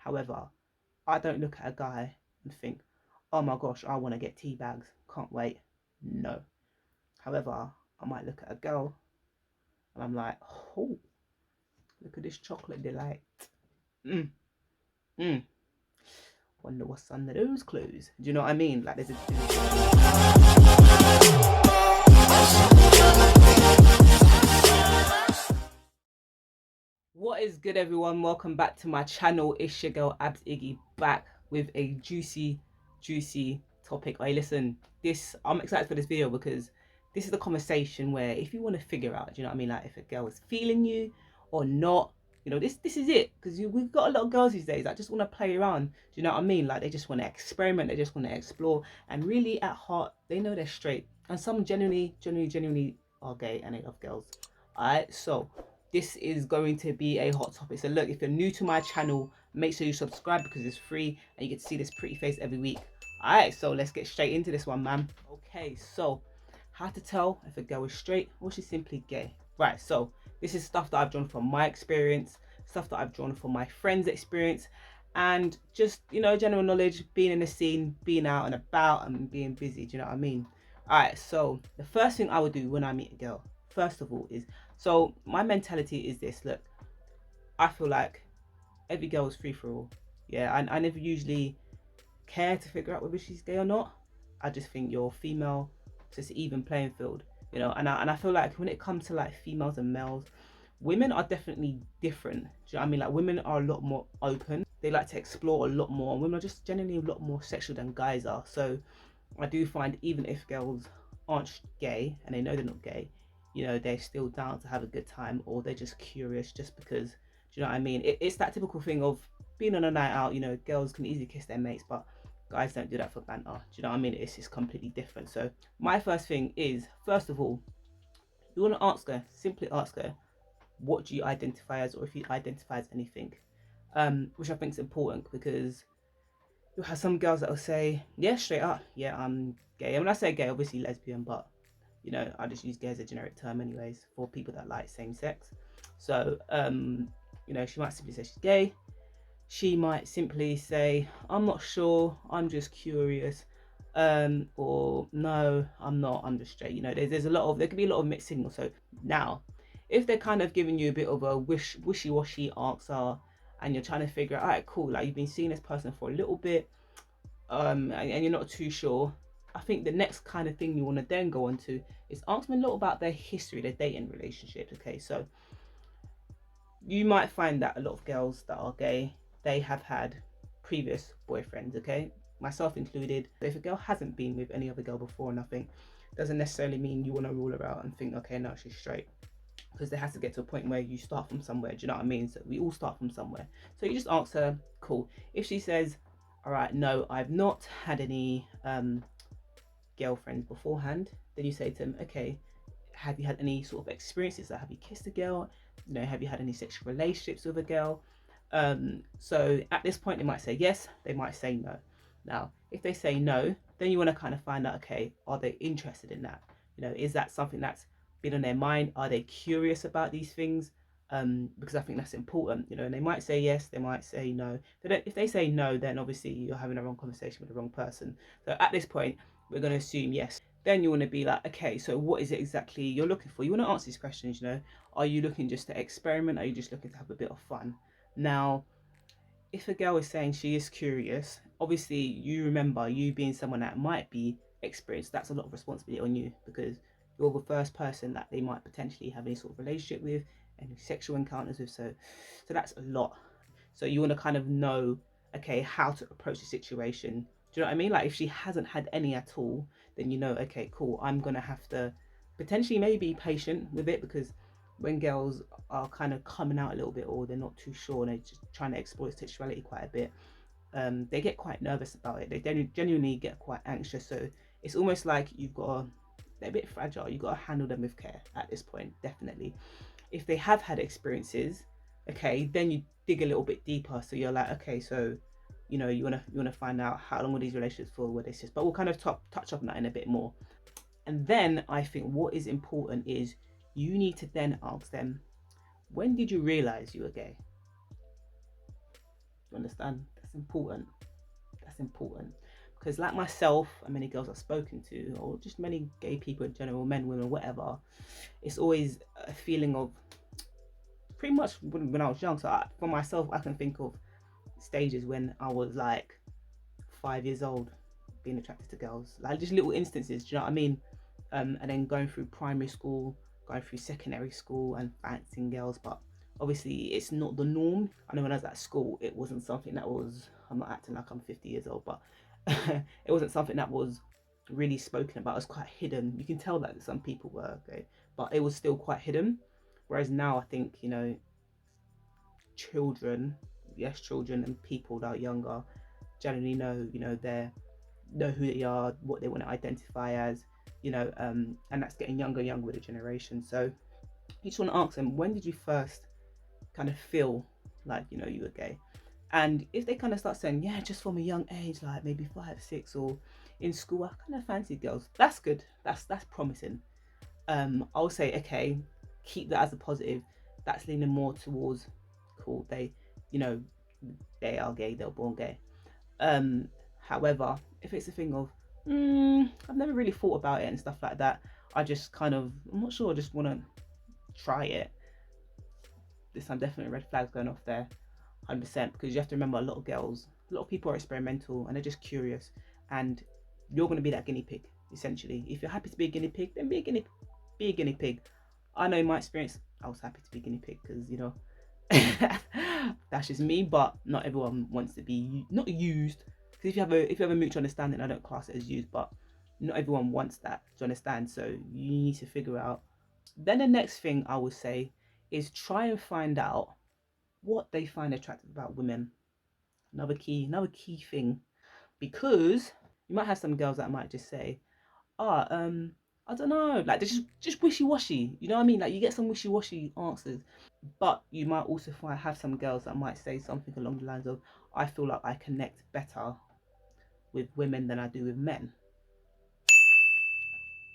However, I don't look at a guy and think, oh my gosh, I want to get tea bags, can't wait. No. However, I might look at a girl and I'm like, oh, look at this chocolate delight. Mm, mm. Wonder what's under those clothes. Do you know what I mean? Like there's What is good, everyone? Welcome back to my channel. It's your girl Abs Iggy, back with a juicy topic. Hey, listen, I'm excited for this video because this is the conversation where if you want to figure out, do you know what I mean, like if a girl is feeling you or not, you know, this is it. Because we've got a lot of girls these days that just want to play around. Do you know what I mean? Like they just want to experiment, they just want to explore, and really at heart they know they're straight. And some genuinely are gay and they love girls. Alright, so this is going to be a hot topic. So look, if you're new to my channel, make sure you subscribe because it's free and you get to see this pretty face every week. All right, so let's get straight into this one, man. Okay, so how to tell if a girl is straight or she's simply gay. Right, so this is stuff that I've drawn from my experience, stuff that I've drawn from my friends' experience, and just, you know, general knowledge, being in the scene, being out and about and being busy. Do you know what I mean? All right, so the first thing I would do when I meet a girl, first of all, is, so my mentality is this. Look, I feel like every girl is free for all. Yeah, I never usually care to figure out whether she's gay or not. I just think you're female, so it's an even playing field, you know. And I feel like when it comes to like females and males, women are definitely different. Do you know what I mean? Like women are a lot more open. They like to explore a lot more. Women are just generally a lot more sexual than guys are. So I do find even if girls aren't gay and they know they're not gay, you know, they're still down to have a good time, or they're just curious just because, do you know what I mean? It's that typical thing of being on a night out, you know, girls can easily kiss their mates, but guys don't do that for banter. Do you know what I mean? It's just completely different. So my first thing is, first of all, you want to ask her, simply ask her, what do you identify as, or if you identify as anything, which I think is important because you'll have some girls that will say, yeah, straight up, yeah, I'm gay. And when I say gay, obviously lesbian, but you know, I just use gay as a generic term anyways for people that like same sex. So you know, she might simply say she's gay. She might simply say, I'm not sure, I'm just curious, or no, I'm not, I'm just straight. You know, there's a lot of, there could be a lot of mixed signals. So now, if they're kind of giving you a bit of a wishy-washy answer and you're trying to figure out, all right, cool, like you've been seeing this person for a little bit, and you're not too sure, I think the next kind of thing you want to then go on to is ask them a little about their history, their dating relationships. Okay, so you might find that a lot of girls that are gay, they have had previous boyfriends, okay, myself included. If a girl hasn't been with any other girl before or nothing, doesn't necessarily mean you want to rule her out and think, okay, no, she's straight, because there has to get to a point where you start from somewhere. Do you know what I mean? So we all start from somewhere. So you just ask her, cool. If she says, all right, no, I've not had any girlfriends beforehand, then you say to them, okay, have you had any sort of experiences? That have you kissed a girl? You know, have you had any sexual relationships with a girl? So at this point they might say yes, they might say no. Now if they say no, then you want to kind of find out, okay, are they interested in that? You know, is that something that's been on their mind? Are they curious about these things? Because I think that's important, you know. And they might say yes, they might say no. If they say no, then obviously you're having a wrong conversation with the wrong person. So at this point we're going to assume yes. Then you want to be like, okay, so what is it exactly you're looking for? You want to answer these questions, you know. Are you looking just to experiment? Are you just looking to have a bit of fun? Now, if a girl is saying she is curious, obviously you remember, you being someone that might be experienced, that's a lot of responsibility on you, because you're the first person that they might potentially have any sort of relationship with, any sexual encounters with. So that's a lot. So you want to kind of know, okay, how to approach the situation. Do you know what I mean? Like if she hasn't had any at all, then you know, okay, cool, I'm gonna have to potentially maybe be patient with it, because when girls are kind of coming out a little bit, or they're not too sure and they're just trying to explore sexuality quite a bit, they get quite nervous about it. They genuinely get quite anxious. So it's almost like they're a bit fragile. You've got to handle them with care at this point, definitely. If they have had experiences, okay, then you dig a little bit deeper. So you're like, okay, so you know, you wanna find out how long were these relationships for, were they just, but we'll kind of touch on that in a bit more. And then I think what is important is you need to then ask them, when did you realize you were gay? You understand? That's important. That's important. Because like myself and many girls I've spoken to, or just many gay people in general, men, women, whatever, it's always a feeling of pretty much when I was young. So for myself, I can think of stages when I was like 5 years old, being attracted to girls, like just little instances. Do you know what I mean? And then going through primary school, going through secondary school, and fancying girls. But obviously, it's not the norm. I know when I was at school, it wasn't something that was. I'm not acting like I'm 50 years old, but it wasn't something that was really spoken about. It was quite hidden. You can tell that some people were gay, but it was still quite hidden. Whereas now, I think children, yes, children and people that are younger, generally know, they know who they are, what they want to identify as, and that's getting younger and younger with the generation. So you just want to ask them, when did you first kind of feel like you were gay? And if they kind of start saying, yeah, just from a young age, like maybe 5, 6, or in school, I kind of fancied girls. That's good. That's promising. I'll say, okay, keep that as a positive. That's leaning more towards, cool. You know, they are gay. They're born gay. However, if it's a thing of, I've never really thought about it and stuff like that, I just kind of, I'm not sure, I just want to try it. There's some definite red flags going off there, 100%, because you have to remember a lot of girls, a lot of people are experimental and they're just curious, and you're going to be that guinea pig, essentially. If you're happy to be a guinea pig, then be a guinea pig. I know in my experience, I was happy to be a guinea pig because, that's just me, but not everyone wants to be not used. Because if you have a mutual understanding, I don't class it as used, but not everyone wants that to understand. So you need to figure out. Then the next thing I would say is try and find out what they find attractive about women. Another key thing, because you might have some girls that might just say, "Ah, I don't know," like they're just wishy washy. You know what I mean? Like you get some wishy washy answers. But you might also have some girls that might say something along the lines of, I feel like I connect better with women than I do with men.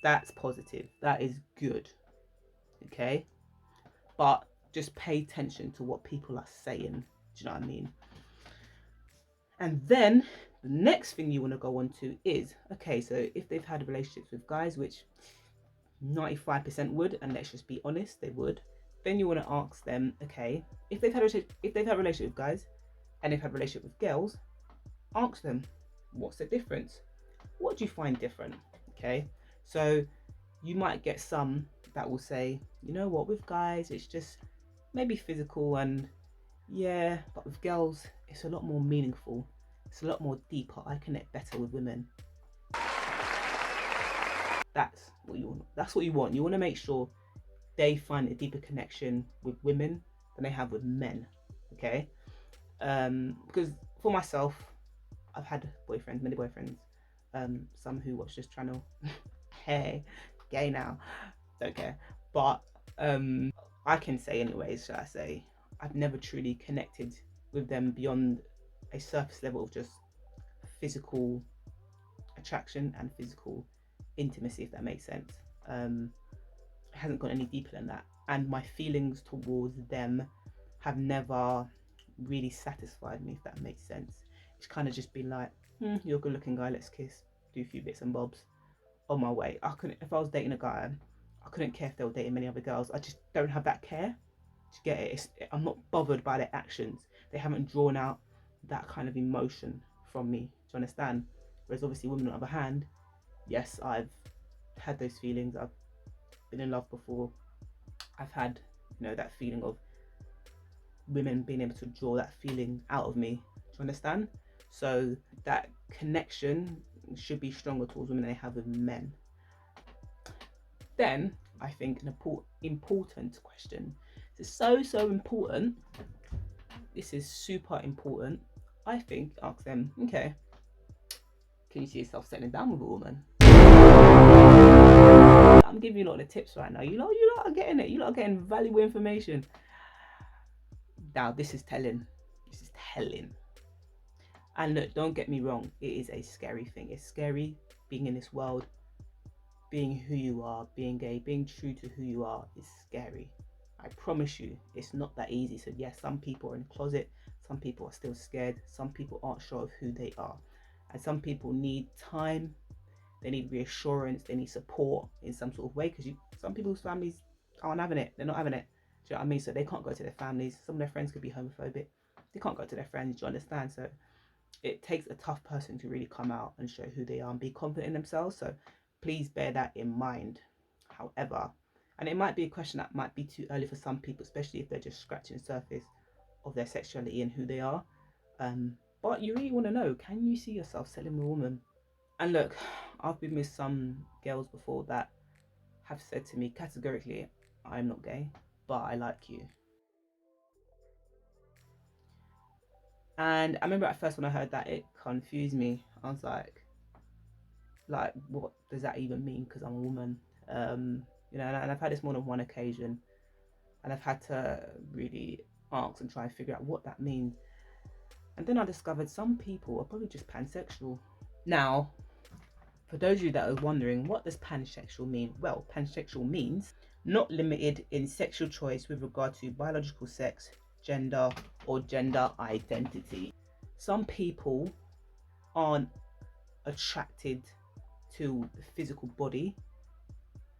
That's positive. That is good. Okay. But just pay attention to what people are saying. Do you know what I mean? And then the next thing you want to go on to is, okay, so if they've had relationships with guys, which 95% would, and let's just be honest, they would, then you want to ask them, okay, if they've had a relationship with guys and they've had a relationship with girls, ask them, what's the difference? What do you find different? Okay, so you might get some that will say, you know what, with guys it's just maybe physical, and yeah, but with girls it's a lot more meaningful, it's a lot more deeper, I connect better with women. That's what you want. You want to make sure they find a deeper connection with women than they have with men. Okay, because for myself, I've had many boyfriends, some who watch this channel. Hey, gay now, don't care. But I can say, anyways, shall I say, I've never truly connected with them beyond a surface level of just physical attraction and physical intimacy, if that makes sense. It hasn't gone any deeper than that, and my feelings towards them have never really satisfied me, if that makes sense. It's kind of just been like, you're a good looking guy, let's kiss, do a few bits and bobs, on my way. I couldn't, if I was dating a guy, I couldn't care if they were dating many other girls. I just don't have that care to get it. I'm not bothered by their actions. They haven't drawn out that kind of emotion from me. Do you understand? Whereas obviously women, on the other hand, yes, I've had those feelings. I've been in love before. I've had, that feeling of women being able to draw that feeling out of me. Do you understand? So that connection should be stronger towards women than they have with men. Then I think an important question. This is so important. This is super important. I think ask them, okay, can you see yourself settling down with a woman? I'm giving you a lot of tips right now. You lot are getting it. You lot are getting valuable information. Now this is telling. This is telling. And look, don't get me wrong. It is a scary thing. It's scary being in this world, being who you are, being gay, being true to who you are is scary. I promise you, it's not that easy. So yes, some people are in the closet, Some people are still scared. Some people aren't sure of who they are. And some people need time, they need reassurance, they need support in some sort of way, because some people's families aren't having it. They're not having it. Do you know what I mean? So they can't go to their families. Some of their friends could be homophobic. They can't go to their friends. Do you understand? So it takes a tough person to really come out and show who they are and be confident in themselves. So please bear that in mind. However, and it might be a question that might be too early for some people, especially if they're just scratching the surface of their sexuality and who they are. But you really want to know, can you see yourself selling a woman? And look, I've been with some girls before that have said to me categorically, I'm not gay, but I like you. And I remember at first when I heard that, it confused me. I was like, what does that even mean? Because I'm a woman. And I've had this more than one occasion, and I've had to really ask and try and figure out what that means. And then I discovered some people are probably just pansexual. Now, for those of you that are wondering, what does pansexual mean? Well, pansexual means not limited in sexual choice with regard to biological sex, gender, or gender identity. Some people aren't attracted to the physical body,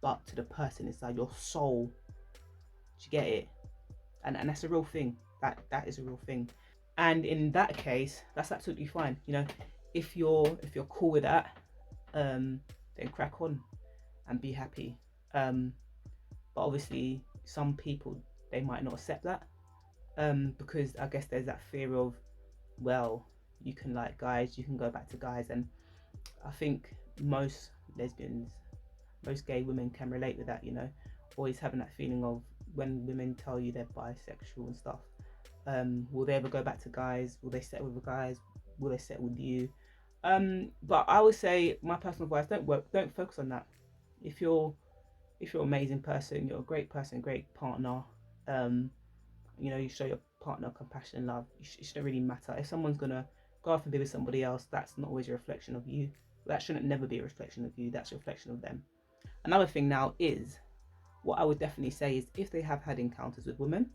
but to the person inside, your soul. Do you get it? And that's a real thing. That is a real thing. And in that case, that's absolutely fine. If you're cool with that, then crack on and be happy. But obviously, some people, they might not accept that, because I guess there's that fear of, well, you can like guys, you can go back to guys, and I think most lesbians, most gay women can relate with that. Always having that feeling of when women tell you they're bisexual and stuff. Will they ever go back to guys? Will they settle with the guys? Will they settle with you? But I would say, my personal advice: don't focus on that. If you're an amazing person, you're a great person, great partner. You show your partner compassion and love. It shouldn't really matter if someone's gonna go off and be with somebody else. That's not always a reflection of you. That shouldn't never be a reflection of you. That's a reflection of them. Another thing now is, what I would definitely say is, if they have had encounters with women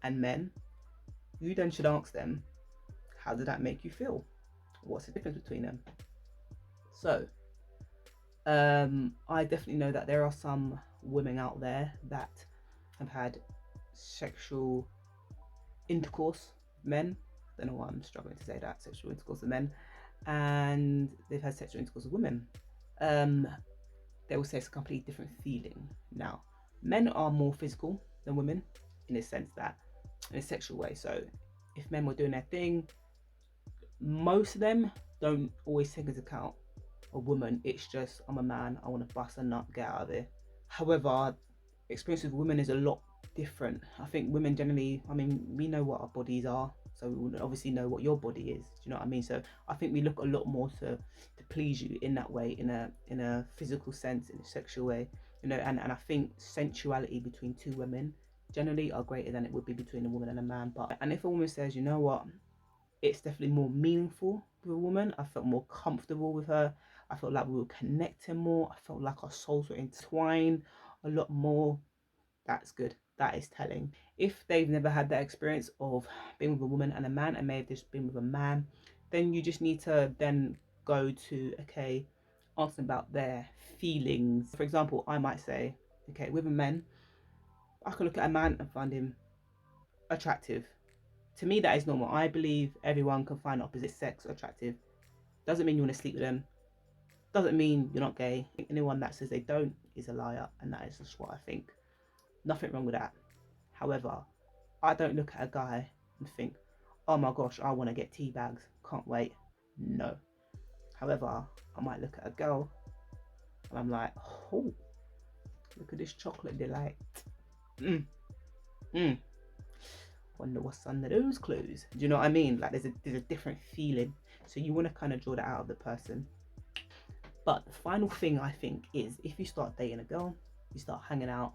and men, you then should ask them, how did that make you feel? What's the difference between them? So, I definitely know that there are some women out there that have had sexual intercourse with men. I don't know why I'm struggling to say that. Sexual intercourse with men, and they've had sexual intercourse with women. They will say it's a completely different feeling. Now, men are more physical than women in a sense that, in a sexual way. So, if men were doing their thing, most of them don't always take into account a woman. It's just, I'm a man, I want to bust a nut, get out of here. However, experience with women is a lot different. I think women generally, we know what our bodies are, so we would obviously know what your body is. Do you know what I mean? So I think we look a lot more to please you in that way, in a physical sense, in a sexual way. And I think sensuality between two women generally are greater than it would be between a woman and a man. And if a woman says, you know what, it's definitely more meaningful with a woman, I felt more comfortable with her, I felt like we were connecting more, I felt like our souls were entwined a lot more, that's good. That is telling. If they've never had that experience of being with a woman and a man, and may have just been with a man, then you just need to then go to, okay, ask them about their feelings. For example, I might say, okay, with a man, I can look at a man and find him attractive. To me, that is normal. I believe everyone can find opposite sex attractive. Doesn't mean you want to sleep with them. Doesn't mean you're not gay. Anyone that says they don't is a liar, and that is just what I think. Nothing wrong with that. However, I don't look at a guy and think, oh my gosh, I want to get tea bags. Can't wait. No. However, I might look at a girl and I'm like, oh, look at this chocolate delight. Mm, mm. Wonder what's under those clothes. Do you know what I mean? Like there's a different feeling. So you want to kind of draw that out of the person. But the final thing I think is, if you start dating a girl, you start hanging out,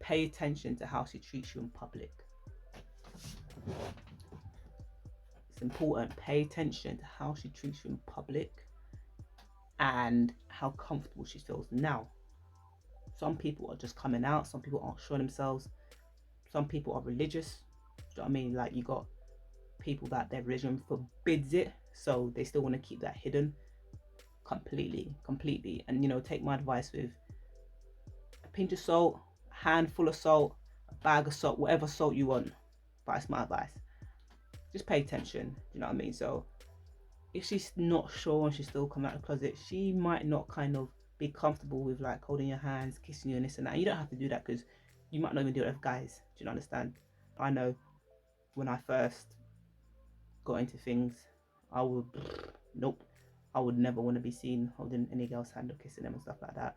pay attention to how she treats you in public. It's important. Pay attention to how she treats you in public and how comfortable she feels. Now, some people are just coming out, some people aren't showing themselves, some people are religious. Do you know what I mean? Like, you got people that their religion forbids it, so they still want to keep that hidden completely. And take my advice with a pinch of salt, a handful of salt, a bag of salt, whatever salt you want. But that's my advice. Just pay attention. You know what I mean? So if she's not sure and she's still coming out of the closet, she might not kind of be comfortable with like holding your hands, kissing you, and this and that. And you don't have to do that because you might not even do it with guys. Do you understand? I know when I first got into things, I would nope, I would never want to be seen holding any girl's hand or kissing them and stuff like that.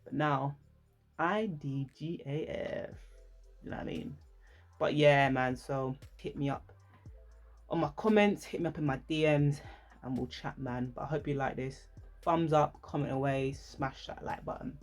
But now, IDGAF. You know what I mean? But yeah, man. So hit me up on my comments, hit me up in my DMs, and we'll chat, man. But I hope you like this. Thumbs up, comment away, smash that like button.